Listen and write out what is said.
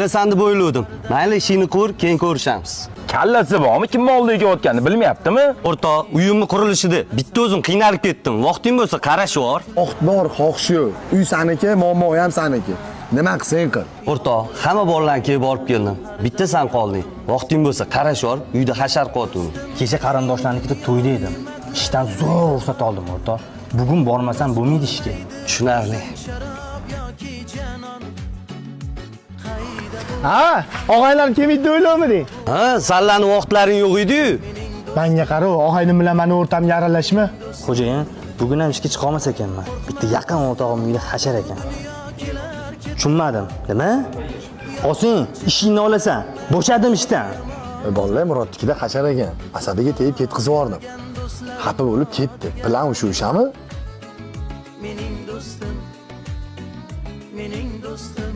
bilmaysan deb o'yladim. Mayli, ishingni ko'r, keyin ko'rishamiz. Kallasi bormi? Kimning oldiga o'tganini bilmayaptimi? O'rtoq, uyimni qurilishida bitta o'zim qiynalib ketdim. Vaqting bo'lsa qarash bor. Vaqt bor, xohish yo'q. Uy saniki, muammo ham saniki. Nima qilsang qil. O'rtoq, hamma bolalarni kelib olib keldim. Bitta sen qolding. Vaqting bo'lsa qarash bor, uyda hashar qo'ydim. Kecha qarindoshlarnikida to'yda edim. Ishdan zo'r ruxsat oldim, o'rtoq. Bugun bormasam bo'lmaydi ishga. Tushunarli. Ha, og'aylar kelmaydi o'ylamiding? Ha, sallani vaqtlaring yo'q edi-yu. Menga qaro, og'aynim bilan meni o'rtamga aralashma. Xo'jayin, bugun ham ishga chiqa olmas ekanman. Bitta yaqin o'rtog'im uyda hashar ekan. Tushunmadim. Nima? Olsang, ishingni olasan. Bo'shadim ishdan. Bolalar Murodnikida hashar ekan. Asadiga tegib ketkizib yubordim. Xafa bo'lib ketdi. Plan shu ishami? Mening do'stim